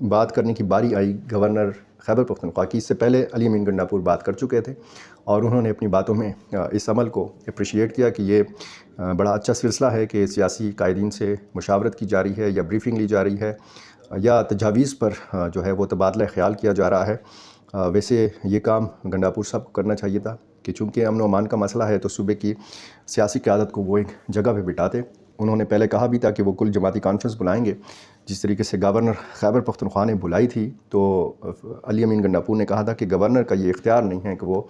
بات کرنے کی باری آئی گورنر خیبر پختونخوا کی، اس سے پہلے علی امین گنڈاپور بات کر چکے تھے اور انہوں نے اپنی باتوں میں اس عمل کو اپریشیٹ کیا کہ یہ بڑا اچھا سلسلہ ہے کہ سیاسی قائدین سے مشاورت کی جا رہی ہے یا بریفنگ لی جا رہی ہے یا تجاویز پر جو ہے وہ تبادلہ خیال کیا جا رہا ہے۔ ویسے یہ کام گنڈاپور صاحب کو کرنا چاہیے تھا کہ چونکہ امن و امان کا مسئلہ ہے تو صوبے کی سیاسی قیادت کو وہ ایک جگہ پہ بٹھاتے۔ انہوں نے پہلے کہا بھی تھا کہ وہ کل جماعتی کانفرنس بلائیں گے، جس طریقے سے گورنر خیبر پختونخوا نے بلائی تھی تو علی امین گنڈاپور نے کہا تھا کہ گورنر کا یہ اختیار نہیں ہے کہ وہ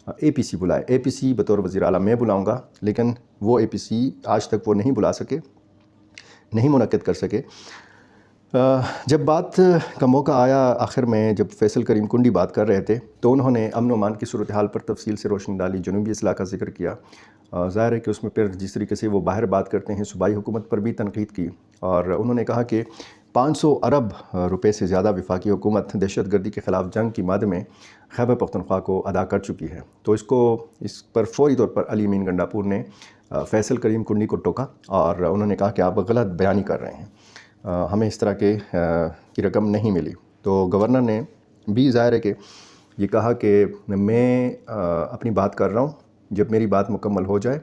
اے پی سی بلائے، اے پی سی بطور وزیر اعلیٰ میں بلاؤں گا، لیکن وہ اے پی سی آج تک وہ نہیں بلا سکے، نہیں منعقد کر سکے۔ جب بات کا موقع آیا آخر میں، جب فیصل کریم کنڈی بات کر رہے تھے تو انہوں نے امن و امان کی صورتحال پر تفصیل سے روشنی ڈالی، جنوبی اضلاع کا ذکر کیا۔ ظاہر ہے کہ اس میں پھر جس طریقے سے وہ باہر بات کرتے ہیں صوبائی حکومت پر بھی تنقید کی، اور انہوں نے کہا کہ 500 ارب روپے سے زیادہ وفاقی حکومت دہشت گردی کے خلاف جنگ کی مد میں خیبر پختونخوا کو ادا کر چکی ہے۔ تو اس پر فوری طور پر علی امین گنڈاپور نے فیصل کریم کنڈی کو ٹوکا اور انہوں نے کہا کہ آپ غلط بیانی کر رہے ہیں، ہمیں اس طرح کی رقم نہیں ملی۔ تو گورنر نے بھی ظاہر ہے کہ یہ کہا کہ میں اپنی بات کر رہا ہوں، جب میری بات مکمل ہو جائے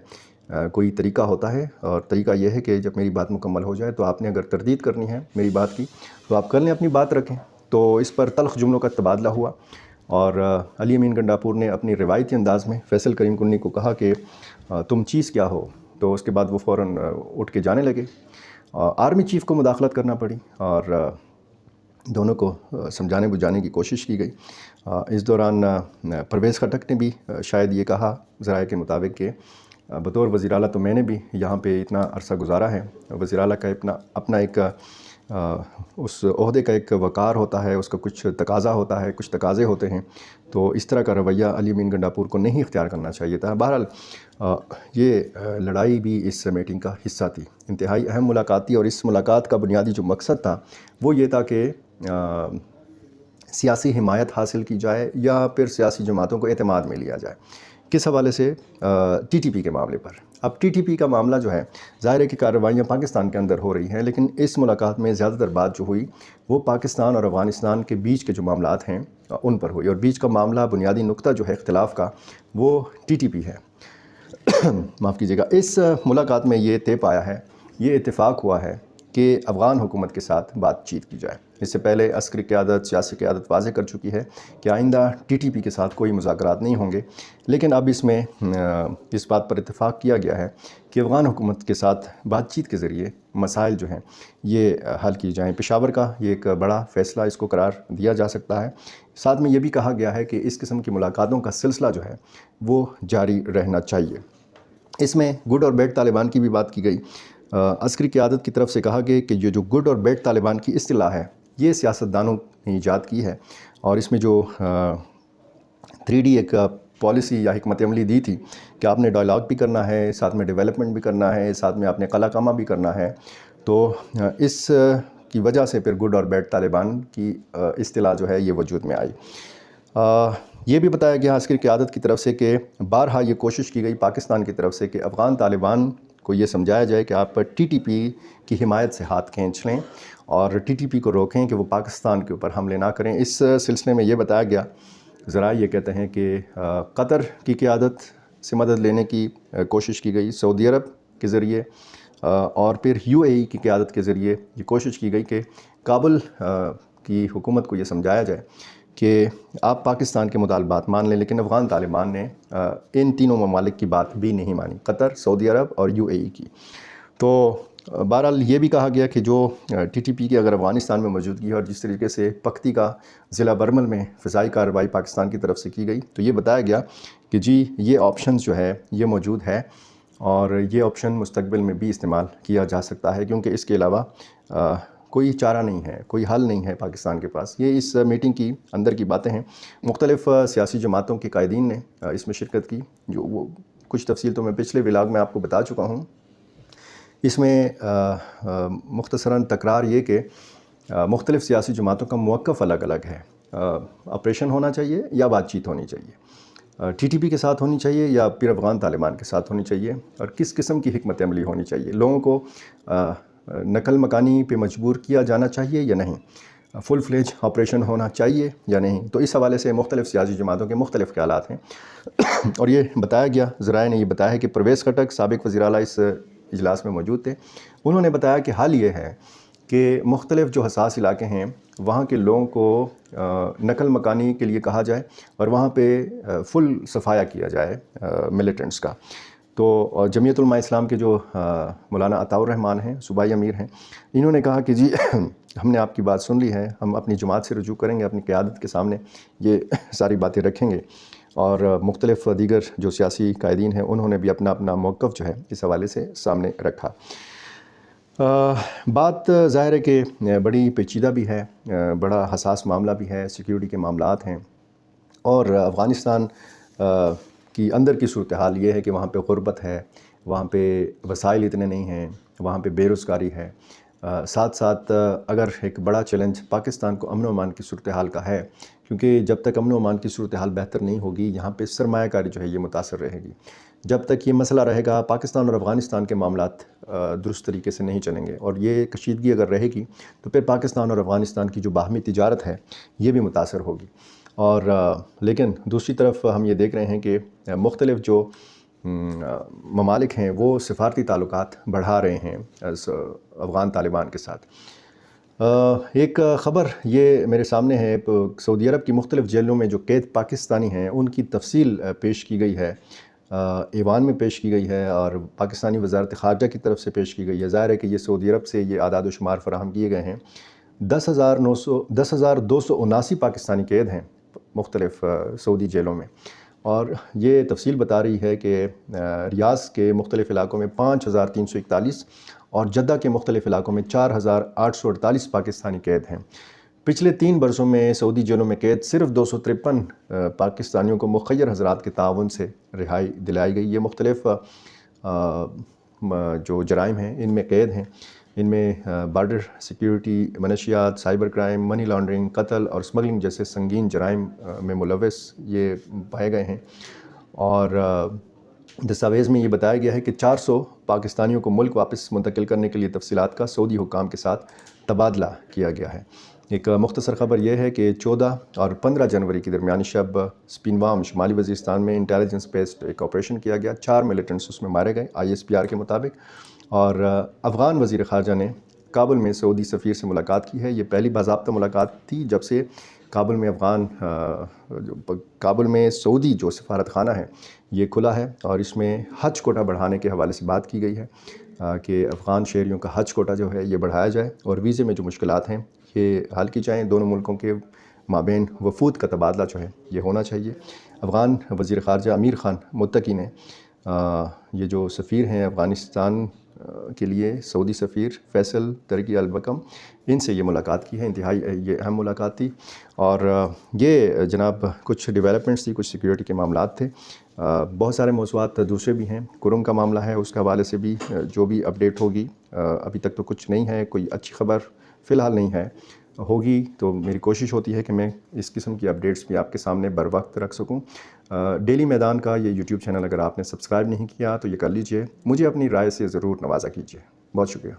کوئی طریقہ ہوتا ہے، اور طریقہ یہ ہے کہ جب میری بات مکمل ہو جائے تو آپ نے اگر تردید کرنی ہے میری بات کی تو آپ کر لیں، اپنی بات رکھیں۔ تو اس پر تلخ جملوں کا تبادلہ ہوا اور علی امین گنڈاپور نے اپنی روایتی انداز میں فیصل کریم کنڈی کو کہا کہ تم چیز کیا ہو، تو اس کے بعد وہ فوراً اٹھ کے جانے لگے۔ آرمی چیف کو مداخلت کرنا پڑی اور دونوں کو سمجھانے بجھانے کی کوشش کی گئی۔ اس دوران پرویز خٹک نے بھی شاید یہ کہا ذرائع کے مطابق کہ بطور وزیر اعلیٰ تو میں نے بھی یہاں پہ اتنا عرصہ گزارا ہے، وزیر اعلیٰ کا اپنا ایک اس عہدے کا ایک وقار ہوتا ہے، اس کا کچھ تقاضا ہوتا ہے، کچھ تقاضے ہوتے ہیں، تو اس طرح کا رویہ علی امین گنڈاپور کو نہیں اختیار کرنا چاہیے تھا۔ بہرحال یہ لڑائی بھی اس میٹنگ کا حصہ تھی، انتہائی اہم ملاقات تھی، اور اس ملاقات کا بنیادی جو مقصد تھا وہ یہ تھا کہ سیاسی حمایت حاصل کی جائے یا پھر سیاسی جماعتوں کو اعتماد میں لیا جائے۔ کس حوالے سے؟ ٹی ٹی پی کے معاملے پر۔ اب ٹی ٹی پی کا معاملہ جو ہے، ظاہر ہے کہ کارروائیاں پاکستان کے اندر ہو رہی ہیں، لیکن اس ملاقات میں زیادہ تر بات جو ہوئی وہ پاکستان اور افغانستان کے بیچ کے جو معاملات ہیں ان پر ہوئی، اور بیچ کا معاملہ بنیادی نقطہ جو ہے اختلاف کا وہ ٹی ٹی پی ہے۔ معاف کیجیے گا۔ اس ملاقات میں یہ طے پایا ہے، یہ اتفاق ہوا ہے کہ افغان حکومت کے ساتھ بات چیت کی جائے۔ اس سے پہلے عسکری قیادت، سیاسی قیادت واضح کر چکی ہے کہ آئندہ ٹی ٹی پی کے ساتھ کوئی مذاکرات نہیں ہوں گے، لیکن اب اس میں اس بات پر اتفاق کیا گیا ہے کہ افغان حکومت کے ساتھ بات چیت کے ذریعے مسائل جو ہیں یہ حل کی جائیں۔ پشاور کا یہ ایک بڑا فیصلہ اس کو قرار دیا جا سکتا ہے۔ ساتھ میں یہ بھی کہا گیا ہے کہ اس قسم کی ملاقاتوں کا سلسلہ جو ہے وہ جاری رہنا چاہیے۔ اس میں گڈ اور بیڈ طالبان کی بھی بات کی گئی۔ عسکری قیادت کی طرف سے کہا گیا کہ یہ جو گڈ اور بیڈ طالبان کی اصطلاح ہے یہ سیاستدانوں نے ایجاد کی ہے، اور اس میں جو 3D ایک پالیسی یا حکمت عملی دی تھی کہ آپ نے ڈائلاگ بھی کرنا ہے، ساتھ میں ڈیولپمنٹ بھی کرنا ہے، ساتھ میں آپ نے قلع کامہ بھی کرنا ہے، تو اس کی وجہ سے پھر گڈ اور بیڈ طالبان کی اصطلاح جو ہے یہ وجود میں آئی۔ یہ بھی بتایا گیا عسکری قیادت کی طرف سے کہ بارہا یہ کوشش کی گئی پاکستان کی طرف سے کہ افغان طالبان کو یہ سمجھایا جائے کہ آپ ٹی ٹی پی کی حمایت سے ہاتھ کھینچ لیں اور ٹی ٹی پی کو روکیں کہ وہ پاکستان کے اوپر حملے نہ کریں۔ اس سلسلے میں یہ بتایا گیا، ذرائع یہ کہتے ہیں کہ قطر کی قیادت سے مدد لینے کی کوشش کی گئی، سعودی عرب کے ذریعے، اور پھر یو اے ای کی قیادت کے ذریعے یہ کوشش کی گئی کہ کابل کی حکومت کو یہ سمجھایا جائے کہ آپ پاکستان کے مطالبات مان لیں، لیکن افغان طالبان نے ان تینوں ممالک کی بات بھی نہیں مانی، قطر، سعودی عرب اور یو اے ای کی۔ تو بہرحال یہ بھی کہا گیا کہ جو ٹی ٹی پی کی اگر افغانستان میں موجودگی ہے، اور جس طریقے سے پکتی کا ضلع برمل میں فضائی کارروائی پاکستان کی طرف سے کی گئی، تو یہ بتایا گیا کہ جی یہ آپشنز جو ہے یہ موجود ہے، اور یہ آپشن مستقبل میں بھی استعمال کیا جا سکتا ہے، کیونکہ اس کے علاوہ کوئی چارہ نہیں ہے، کوئی حل نہیں ہے پاکستان کے پاس۔ یہ اس میٹنگ کی اندر کی باتیں ہیں۔ مختلف سیاسی جماعتوں کے قائدین نے اس میں شرکت کی، جو وہ کچھ تفصیل تو میں پچھلے ولاگ میں آپ کو بتا چکا ہوں۔ اس میں مختصراً تکرار یہ کہ مختلف سیاسی جماعتوں کا موقف الگ الگ ہے۔ آپریشن ہونا چاہیے یا بات چیت ہونی چاہیے، ٹی ٹی پی کے ساتھ ہونی چاہیے یا پھر افغان طالبان کے ساتھ ہونی چاہیے، اور کس قسم کی حکمت عملی ہونی چاہیے، لوگوں کو نقل مکانی پہ مجبور کیا جانا چاہیے یا نہیں۔ فل فلیج آپریشن ہونا چاہیے یا نہیں. تو اس حوالے سے مختلف سیاسی جماعتوں کے مختلف خیالات ہیں اور یہ بتایا گیا، ذرائع نے یہ بتایا ہے کہ پرویز خٹک سابق وزیر اعلیٰ اس اجلاس میں موجود تھے. انہوں نے بتایا کہ حال یہ ہے کہ مختلف جو حساس علاقے ہیں وہاں کے لوگوں کو نقل مکانی کے لیے کہا جائے اور وہاں پہ فل صفایا کیا جائے ملیٹنٹس کا. تو جمعیت علماء اسلام کے جو مولانا عطاء الرحمن ہیں، صوبائی امیر ہیں، انہوں نے کہا کہ جی ہم نے آپ کی بات سن لی ہے، ہم اپنی جماعت سے رجوع کریں گے، اپنی قیادت کے سامنے یہ ساری باتیں رکھیں گے. اور مختلف دیگر جو سیاسی قائدین ہیں انہوں نے بھی اپنا اپنا موقف جو ہے اس حوالے سے سامنے رکھا. بات ظاہر ہے کہ بڑی پیچیدہ بھی ہے، بڑا حساس معاملہ بھی ہے، سیکیورٹی کے معاملات ہیں، اور افغانستان کی اندر کی صورتحال یہ ہے کہ وہاں پہ غربت ہے، وہاں پہ وسائل اتنے نہیں ہیں، وہاں پہ بے روزگاری ہے. ساتھ ساتھ اگر ایک بڑا چیلنج پاکستان کو امن و امان کی صورتحال کا ہے، کیونکہ جب تک امن و امان کی صورتحال بہتر نہیں ہوگی یہاں پہ سرمایہ کاری جو ہے یہ متاثر رہے گی. جب تک یہ مسئلہ رہے گا پاکستان اور افغانستان کے معاملات درست طریقے سے نہیں چلیں گے، اور یہ کشیدگی اگر رہے گی تو پھر پاکستان اور افغانستان کی جو باہمی تجارت ہے یہ بھی متاثر ہوگی. اور لیکن دوسری طرف ہم یہ دیکھ رہے ہیں کہ مختلف جو ممالک ہیں وہ سفارتی تعلقات بڑھا رہے ہیں افغان طالبان کے ساتھ. ایک خبر یہ میرے سامنے ہے، سعودی عرب کی مختلف جیلوں میں جو قید پاکستانی ہیں ان کی تفصیل پیش کی گئی ہے، ایوان میں پیش کی گئی ہے اور پاکستانی وزارت خارجہ کی طرف سے پیش کی گئی ہے. ظاہر ہے کہ یہ سعودی عرب سے یہ اعداد و شمار فراہم کیے گئے ہیں. 10,279 پاکستانی قید ہیں مختلف سعودی جیلوں میں، اور یہ تفصیل بتا رہی ہے کہ ریاض کے مختلف علاقوں میں 5,341 اور جدہ کے مختلف علاقوں میں 4,848 پاکستانی قید ہیں. پچھلے 3 برسوں میں سعودی جیلوں میں قید صرف 253 پاکستانیوں کو مخیر حضرات کے تعاون سے رہائی دلائی گئی. یہ مختلف جو جرائم ہیں ان میں قید ہیں. ان میں بارڈر سیکیورٹی، منشیات، سائبر کرائم، منی لانڈرنگ، قتل اور اسمگلنگ جیسے سنگین جرائم میں ملوث یہ پائے گئے ہیں. اور دستاویز میں یہ بتایا گیا ہے کہ 400 پاکستانیوں کو ملک واپس منتقل کرنے کے لیے تفصیلات کا سعودی حکام کے ساتھ تبادلہ کیا گیا ہے. ایک مختصر خبر یہ ہے کہ 14 اور 15 جنوری کی درمیانی شب سپینوام شمالی وزیرستان میں انٹیلیجنس بیسڈ ایک آپریشن کیا گیا. 4 ملیٹنٹس اس میں مارے گئے ISPR کے مطابق. اور افغان وزیر خارجہ نے کابل میں سعودی سفیر سے ملاقات کی ہے. یہ پہلی باضابطہ ملاقات تھی جب سے کابل میں سعودی جو سفارت خانہ ہے یہ کھلا ہے، اور اس میں حج کوٹا بڑھانے کے حوالے سے بات کی گئی ہے کہ افغان شہریوں کا حج کوٹا جو ہے یہ بڑھایا جائے اور ویزے میں جو مشکلات ہیں یہ حل کی جائیں. دونوں ملکوں کے مابین وفود کا تبادلہ جو ہے یہ ہونا چاہیے. افغان وزیر خارجہ امیر خان متقی نے یہ جو سفیر ہیں افغانستان کے لیے سعودی سفیر فیصل ترکی البکم، ان سے یہ ملاقات کی ہے. انتہائی یہ اہم ملاقات تھی، اور یہ جناب کچھ ڈیولپمنٹس تھی، کچھ سیکیورٹی کے معاملات تھے. بہت سارے موضوعات دوسرے بھی ہیں. کرم کا معاملہ ہے، اس کے حوالے سے بھی جو بھی اپڈیٹ ہوگی، ابھی تک تو کچھ نہیں ہے، کوئی اچھی خبر فی الحال نہیں ہے. ہوگی تو میری کوشش ہوتی ہے کہ میں اس قسم کی اپڈیٹس بھی آپ کے سامنے بر وقت رکھ سکوں. ڈیلی میدان کا یہ یوٹیوب چینل اگر آپ نے سبسکرائب نہیں کیا تو یہ کر لیجئے. مجھے اپنی رائے سے ضرور نوازا کیجئے. بہت شکریہ.